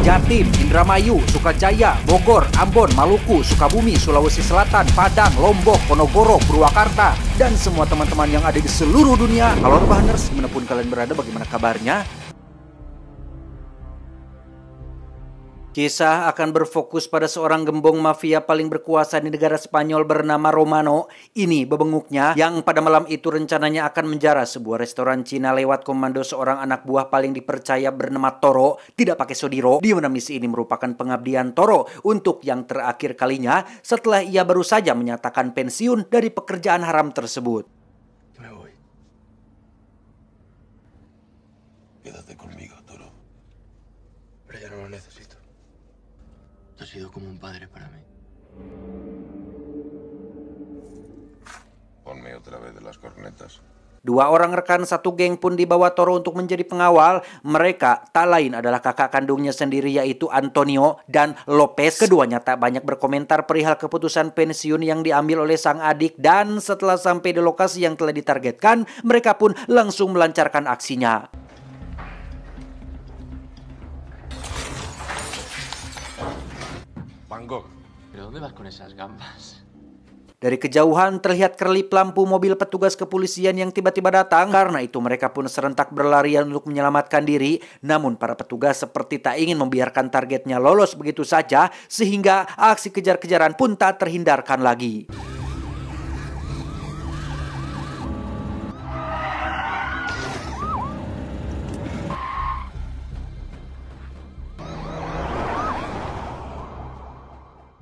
Jatim, Indramayu, Sukajaya, Bogor, Ambon, Maluku, Sukabumi, Sulawesi Selatan, Padang, Lombok, Ponorogo, Purwakarta, dan semua teman-teman yang ada di seluruh dunia. Halo Rebahaners, dimanapun kalian berada, bagaimana kabarnya? Kisah akan berfokus pada seorang gembong mafia paling berkuasa di negara Spanyol bernama Romano. Ini bebenguknya yang pada malam itu rencananya akan menjara sebuah restoran Cina lewat komando seorang anak buah paling dipercaya bernama Toro, tidak pakai Sodiro, di mana misi ini merupakan pengabdian Toro untuk yang terakhir kalinya setelah ia baru saja menyatakan pensiun dari pekerjaan haram tersebut. Me voy. Quédate conmigo, Toro. Pero ya no lo necesito. Tú has sido como un padre para mí. Ponme otra vez de las cornetas. Dua orang rekan satu geng pun dibawa Toro untuk menjadi pengawal. Mereka tak lain adalah kakak kandungnya sendiri, yaitu Antonio dan Lopez. Keduanya tak banyak berkomentar perihal keputusan pensiun yang diambil oleh sang adik. Dan setelah sampai di lokasi yang telah ditargetkan, mereka pun langsung melancarkan aksinya. ¿Pero dónde vas con esas gambas? Dari kejauhan terlihat kerlip lampu mobil petugas kepolisian yang tiba-tiba datang. Karena itu mereka pun serentak berlarian untuk menyelamatkan diri. Namun para petugas seperti tak ingin membiarkan targetnya lolos begitu saja, sehingga aksi kejar-kejaran pun tak terhindarkan lagi.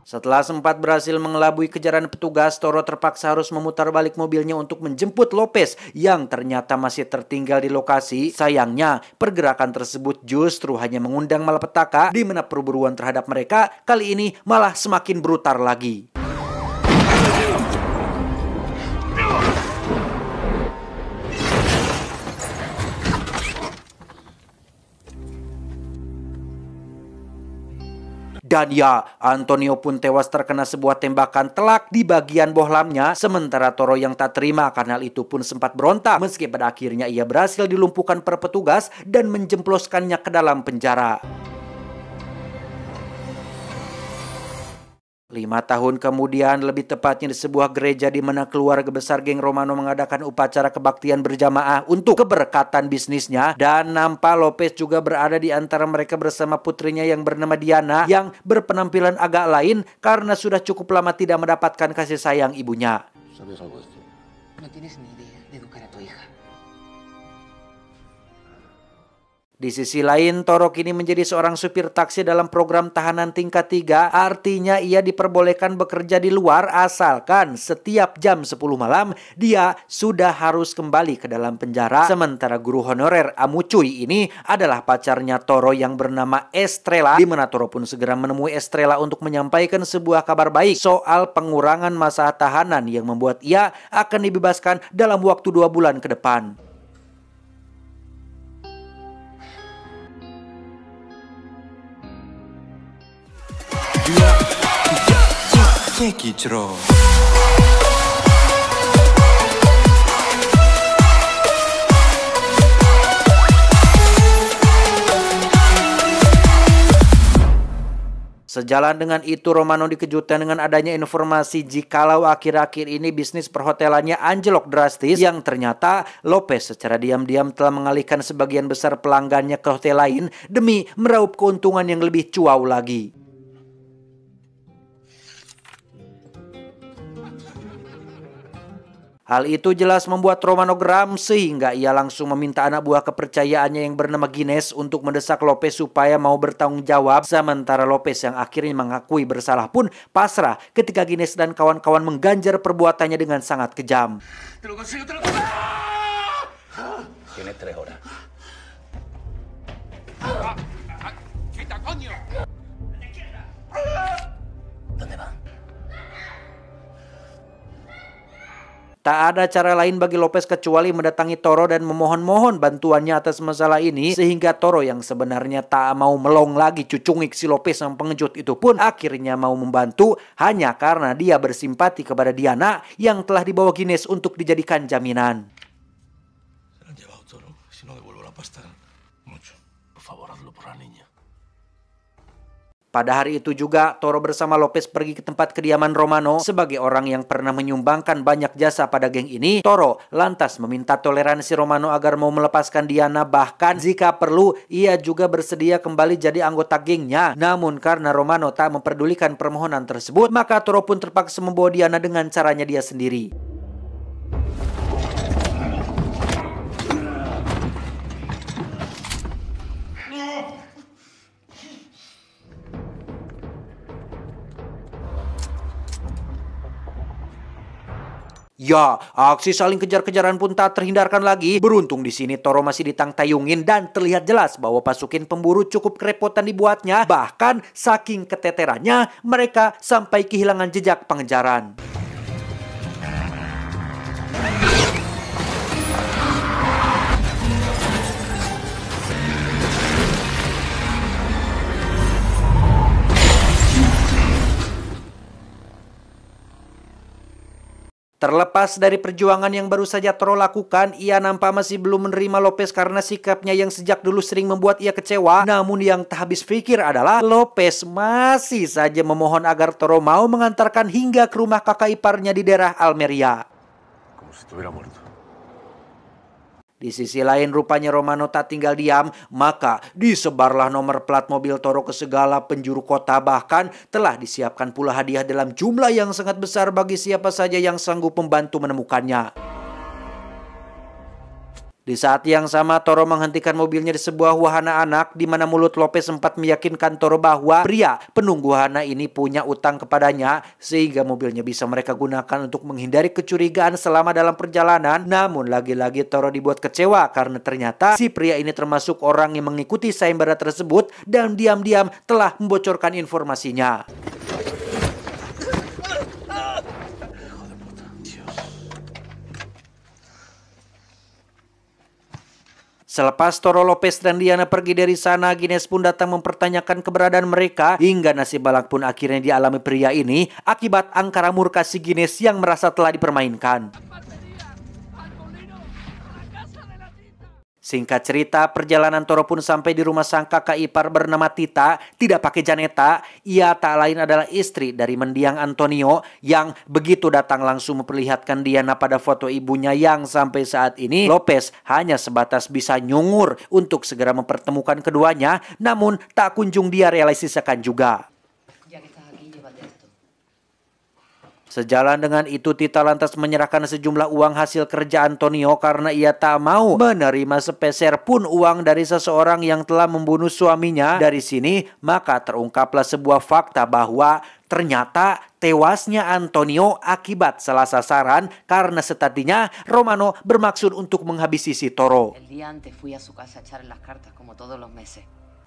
Setelah sempat berhasil mengelabui kejaran petugas, Toro terpaksa harus memutar balik mobilnya untuk menjemput Lopez yang ternyata masih tertinggal di lokasi. Sayangnya, pergerakan tersebut justru hanya mengundang malapetaka, di mana perburuan terhadap mereka kali ini malah semakin brutal lagi. Dan ya, Antonio pun tewas terkena sebuah tembakan telak di bagian bohlamnya. Sementara Toro yang tak terima akan hal itu pun sempat berontak, meski pada akhirnya ia berhasil dilumpuhkan para petugas dan menjemploskannya ke dalam penjara. 5 tahun kemudian, lebih tepatnya di sebuah gereja di mana keluarga besar geng Romano mengadakan upacara kebaktian berjamaah untuk keberkatan bisnisnya. Dan nampak Lopez juga berada di antara mereka bersama putrinya yang bernama Diana, yang berpenampilan agak lain karena sudah cukup lama tidak mendapatkan kasih sayang ibunya. ¿Sabes algo de esto? No tienes ni idea de educar a tu hija. Di sisi lain, Toro kini menjadi seorang supir taksi dalam program tahanan tingkat 3. Artinya ia diperbolehkan bekerja di luar asalkan setiap jam 10 malam dia sudah harus kembali ke dalam penjara. Sementara guru honorer Amucuy ini adalah pacarnya Toro yang bernama Estrella, di mana Toro pun segera menemui Estrella untuk menyampaikan sebuah kabar baik soal pengurangan masa tahanan yang membuat ia akan dibebaskan dalam waktu 2 bulan ke depan. Sejalan dengan itu, Romano dikejutkan dengan adanya informasi jikalau akhir-akhir ini bisnis perhotelannya anjlok drastis, yang ternyata Lopez secara diam-diam telah mengalihkan sebagian besar pelanggannya ke hotel lain demi meraup keuntungan yang lebih cuau lagi. Hal itu jelas membuat Romano geram, sehingga ia langsung meminta anak buah kepercayaannya yang bernama Guinness untuk mendesak Lopez supaya mau bertanggung jawab. Sementara Lopez yang akhirnya mengakui bersalah pun pasrah ketika Guinness dan kawan-kawan mengganjar perbuatannya dengan sangat kejam. Tienes 3 horas. ¿Dónde va? Tak ada cara lain bagi Lopez kecuali mendatangi Toro dan memohon-mohon bantuannya atas masalah ini, sehingga Toro yang sebenarnya tak mau melong lagi cucungik si Lopez yang pengejut itu pun akhirnya mau membantu hanya karena dia bersimpati kepada Diana yang telah dibawa Guinness untuk dijadikan jaminan. Se lo han llevado, Toro. Si no devuelvo la pasta, mucho. Por favor, hazlo por la niña. Pada hari itu juga, Toro bersama Lopez pergi ke tempat kediaman Romano. Sebagai orang yang pernah menyumbangkan banyak jasa pada geng ini, Toro lantas meminta toleransi Romano agar mau melepaskan Diana. Bahkan jika perlu, ia juga bersedia kembali jadi anggota gengnya. Namun karena Romano tak memperdulikan permohonan tersebut, maka Toro pun terpaksa membawa Diana dengan caranya dia sendiri. Ya, aksi saling kejar-kejaran pun tak terhindarkan lagi. Beruntung di sini Toro masih ditangtayungin dan terlihat jelas bahwa pasukin pemburu cukup kerepotan dibuatnya. Bahkan saking keteterannya, mereka sampai kehilangan jejak pengejaran. Terlepas dari perjuangan yang baru saja Toro lakukan, ia nampak masih belum menerima Lopez karena sikapnya yang sejak dulu sering membuat ia kecewa. Namun yang tak habis pikir adalah Lopez masih saja memohon agar Toro mau mengantarkan hingga ke rumah kakak iparnya di daerah Almeria. Como si estuviera muerto. Di sisi lain rupanya Romano tak tinggal diam, maka disebarlah nomor plat mobil Toro ke segala penjuru kota. Bahkan telah disiapkan pula hadiah dalam jumlah yang sangat besar bagi siapa saja yang sanggup membantu menemukannya. Di saat yang sama, Toro menghentikan mobilnya di sebuah wahana anak, di mana mulut Lopez sempat meyakinkan Toro bahwa pria penunggu wahana ini punya utang kepadanya, sehingga mobilnya bisa mereka gunakan untuk menghindari kecurigaan selama dalam perjalanan. Namun lagi-lagi Toro dibuat kecewa karena ternyata si pria ini termasuk orang yang mengikuti sayembara tersebut dan diam-diam telah membocorkan informasinya. Selepas Toro, Lopez dan Diana pergi dari sana, Gines pun datang mempertanyakan keberadaan mereka. Hingga nasib balak pun akhirnya dialami pria ini akibat angkara murka si Gines yang merasa telah dipermainkan. Singkat cerita, perjalanan Toro pun sampai di rumah sang kakak ipar bernama Tita, tidak pakai Janeta. Ia tak lain adalah istri dari mendiang Antonio yang begitu datang langsung memperlihatkan Diana pada foto ibunya yang sampai saat ini Lopez hanya sebatas bisa nyungur untuk segera mempertemukan keduanya, namun tak kunjung dia realisasikan juga. Sejalan dengan itu, Tita lantas menyerahkan sejumlah uang hasil kerja Antonio karena ia tak mau menerima sepeser pun uang dari seseorang yang telah membunuh suaminya. Dari sini, maka terungkaplah sebuah fakta bahwa ternyata tewasnya Antonio akibat salah sasaran karena setatinya Romano bermaksud untuk menghabisi si Toro.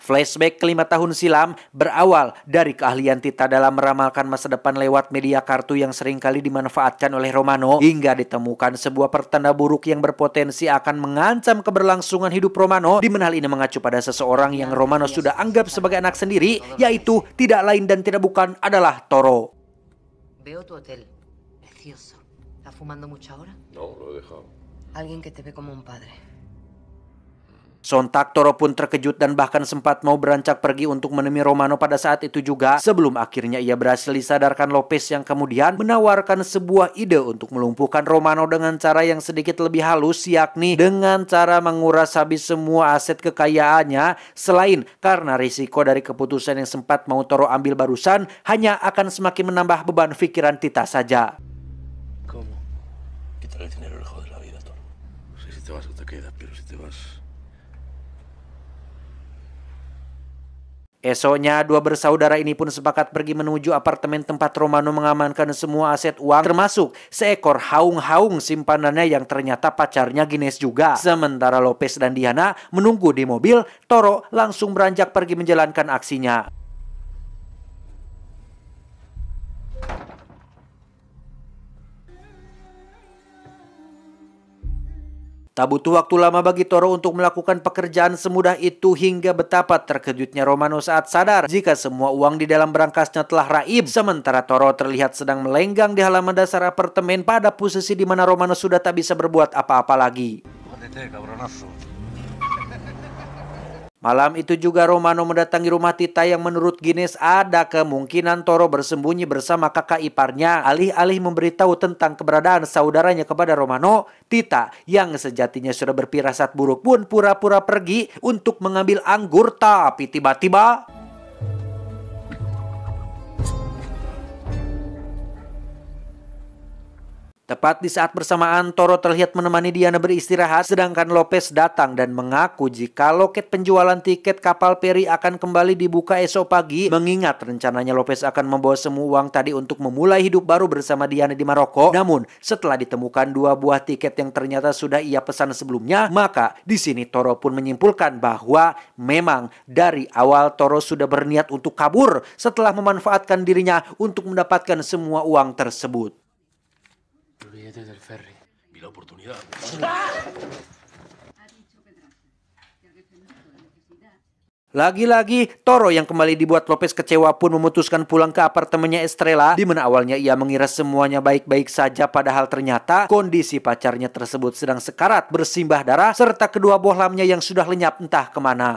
Flashback ke 5 tahun silam berawal dari keahlian Tita dalam meramalkan masa depan lewat media kartu yang seringkali dimanfaatkan oleh Romano, hingga ditemukan sebuah pertanda buruk yang berpotensi akan mengancam keberlangsungan hidup Romano, di mana hal ini mengacu pada seseorang yang Romano sudah anggap sebagai anak sendiri, yaitu tidak lain dan tidak bukan adalah Toro. Veo tu hotel. Precioso. ¿Estás fumando mucho ahora? No, lo he dejado. Alguien que te ve como un padre. Sontak Toro pun terkejut dan bahkan sempat mau beranjak pergi untuk menemui Romano pada saat itu juga, sebelum akhirnya ia berhasil disadarkan Lopez yang kemudian menawarkan sebuah ide untuk melumpuhkan Romano dengan cara yang sedikit lebih halus, yakni dengan cara menguras habis semua aset kekayaannya, selain karena risiko dari keputusan yang sempat mau Toro ambil barusan hanya akan semakin menambah beban pikiran Tita saja. ¿Cómo? Quitar el dinero lejos de la vida, Toro. No sé si te vas o te quedas, pero si te vas... Esoknya, dua bersaudara ini pun sepakat pergi menuju apartemen tempat Romano mengamankan semua aset uang, termasuk seekor haung-haung simpanannya yang ternyata pacarnya Gines juga. Sementara Lopez dan Diana menunggu di mobil, Toro langsung beranjak pergi menjalankan aksinya. Tak butuh waktu lama bagi Toro untuk melakukan pekerjaan semudah itu, hingga betapa terkejutnya Romano saat sadar jika semua uang di dalam berangkasnya telah raib. Sementara Toro terlihat sedang melenggang di halaman dasar apartemen pada posisi di mana Romano sudah tak bisa berbuat apa-apa lagi. Malam itu juga Romano mendatangi rumah Tita yang menurut Guinness ada kemungkinan Toro bersembunyi bersama kakak iparnya. Alih-alih memberitahu tentang keberadaan saudaranya kepada Romano, Tita yang sejatinya sudah berfirasat buruk pun pura-pura pergi untuk mengambil anggur. Tapi tiba-tiba tepat di saat bersamaan, Toro terlihat menemani Diana beristirahat, sedangkan Lopez datang dan mengaku jika loket penjualan tiket kapal feri akan kembali dibuka esok pagi, mengingat rencananya Lopez akan membawa semua uang tadi untuk memulai hidup baru bersama Diana di Maroko. Namun, setelah ditemukan 2 buah tiket yang ternyata sudah ia pesan sebelumnya, maka di sini Toro pun menyimpulkan bahwa memang dari awal Toro sudah berniat untuk kabur setelah memanfaatkan dirinya untuk mendapatkan semua uang tersebut. Los billetes del ferry. Vi la oportunidad. Lagi-lagi, Toro yang kembali dibuat Lopez kecewa pun memutuskan pulang ke apartemennya Estrella, di mana awalnya ia mengira semuanya baik-baik saja, padahal ternyata kondisi pacarnya tersebut sedang sekarat bersimbah darah, serta kedua bohlamnya yang sudah lenyap entah kemana.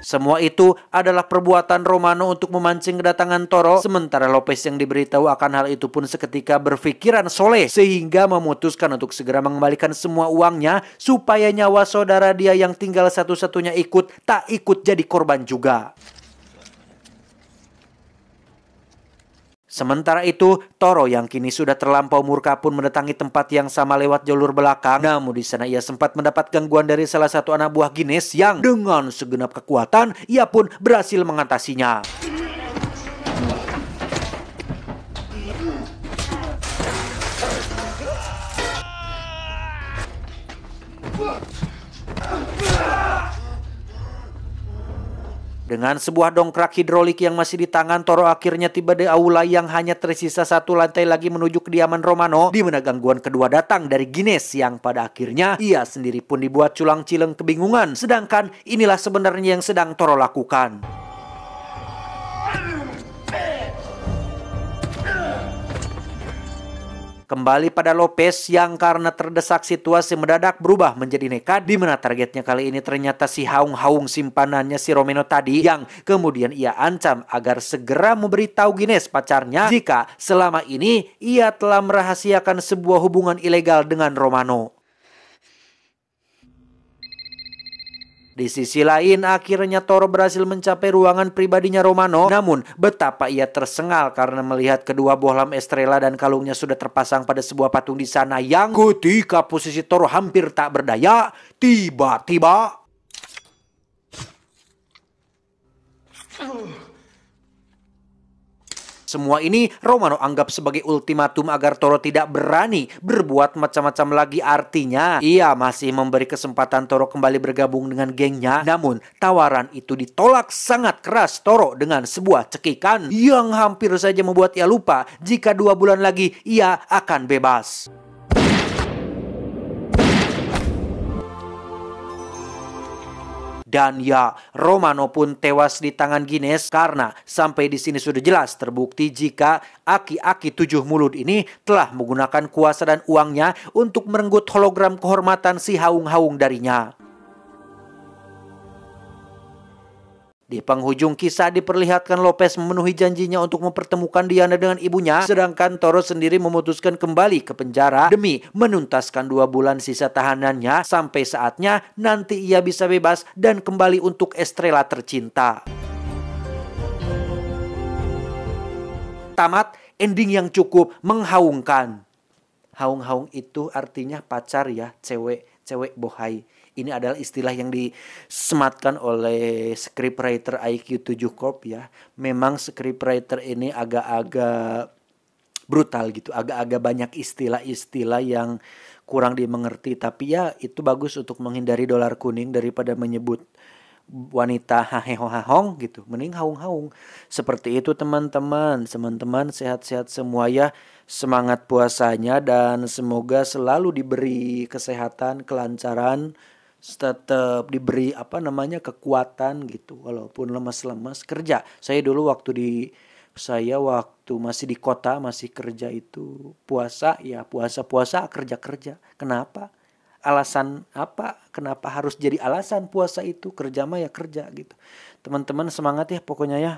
Semua itu adalah perbuatan Romano untuk memancing kedatangan Toro, sementara Lopez yang diberitahu akan hal itu pun seketika berpikiran soleh sehingga memutuskan untuk segera mengembalikan semua uangnya supaya nyawa saudara dia yang tinggal satu-satunya tak ikut jadi korban juga. Sementara itu, Toro yang kini sudah terlampau murka pun mendatangi tempat yang sama lewat jalur belakang. Namun di sana ia sempat mendapat gangguan dari salah satu anak buah Guinness yang dengan segenap kekuatan ia pun berhasil mengatasinya. Dengan sebuah dongkrak hidrolik yang masih di tangan, Toro akhirnya tiba di aula yang hanya tersisa 1 lantai lagi menuju kediaman Romano, di mana gangguan kedua datang dari Guinness yang pada akhirnya ia sendiri pun dibuat culang-cileng kebingungan. Sedangkan inilah sebenarnya yang sedang Toro lakukan. Kembali pada Lopez yang karena terdesak situasi mendadak berubah menjadi nekat, di mana targetnya kali ini ternyata si haung-haung simpanannya si Romano tadi, yang kemudian ia ancam agar segera memberitahu Guinness pacarnya jika selama ini ia telah merahasiakan sebuah hubungan ilegal dengan Romano. Di sisi lain, akhirnya Toro berhasil mencapai ruangan pribadinya Romano. Namun, betapa ia tersengal karena melihat kedua bohlam Estrella dan kalungnya sudah terpasang pada sebuah patung di sana, yang ketika posisi Toro hampir tak berdaya, tiba-tiba semua ini Romano anggap sebagai ultimatum agar Toro tidak berani berbuat macam-macam lagi. Artinya, ia masih memberi kesempatan Toro kembali bergabung dengan gengnya. Namun, tawaran itu ditolak sangat keras Toro dengan sebuah cekikan yang hampir saja membuat ia lupa jika 2 bulan lagi ia akan bebas. Dan ya, Romano pun tewas di tangan Guinness karena sampai di sini sudah jelas terbukti jika aki-aki 7 mulut ini telah menggunakan kuasa dan uangnya untuk merenggut hologram kehormatan si haung-haung darinya. Di penghujung kisah diperlihatkan Lopez memenuhi janjinya untuk mempertemukan Diana dengan ibunya, sedangkan Toro sendiri memutuskan kembali ke penjara demi menuntaskan 2 bulan sisa tahanannya sampai saatnya nanti ia bisa bebas dan kembali untuk Estrella tercinta. Tamat ending yang cukup menghaungkan. Haung-haung itu artinya pacar ya, cewek bohai. Ini adalah istilah yang disematkan oleh scriptwriter IQ 7 Corp ya. Memang scriptwriter ini agak-agak brutal gitu, agak-agak banyak istilah-istilah yang kurang dimengerti. Tapi ya itu bagus untuk menghindari dolar kuning daripada menyebut wanita hahehong gitu. Mending haung-haung. Seperti itu teman-teman. Teman-teman sehat-sehat semua ya. Semangat puasanya dan semoga selalu diberi kesehatan, kelancaran, tetap diberi kekuatan gitu walaupun lemas-lemas kerja. Saya dulu waktu di Saya waktu masih di kota, masih kerja itu puasa, ya puasa-puasa, kerja-kerja. Kenapa? Alasan apa? Kenapa harus jadi alasan puasa itu? Kerja mah ya kerja gitu. Teman-teman semangat ya pokoknya ya.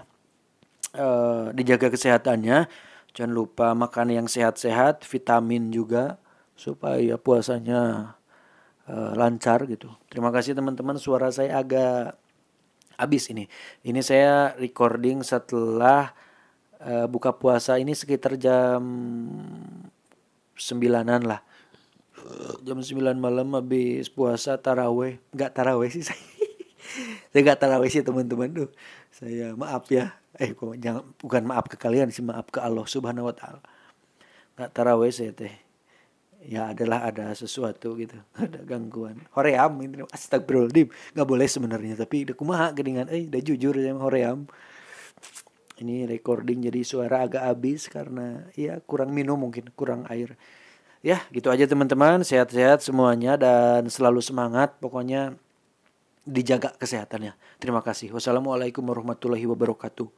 Dijaga kesehatannya. Jangan lupa makan yang sehat-sehat, vitamin juga supaya puasanya lancar gitu. Terima kasih teman-teman, suara saya agak habis ini. Ini saya recording setelah buka puasa ini sekitar jam 9-an lah. Jam 9 malam habis puasa taraweh. Enggak taraweh sih saya. Saya enggak taraweh sih teman-teman tuh. Saya maaf ya. Bukan maaf ke kalian sih, maaf ke Allah Subhanahu wa taala. Enggak taraweh saya teh. Ya ada sesuatu gitu. Ada gangguan. Hoream ini astagfirullahaladzim. Enggak boleh sebenarnya tapi udah kumaha geuningan udah jujur saya hoream. Ini recording jadi suara agak habis karena ya kurang minum, mungkin kurang air. Ya gitu aja teman-teman, sehat-sehat semuanya dan selalu semangat. Pokoknya dijaga kesehatannya. Terima kasih. Wassalamualaikum warahmatullahi wabarakatuh.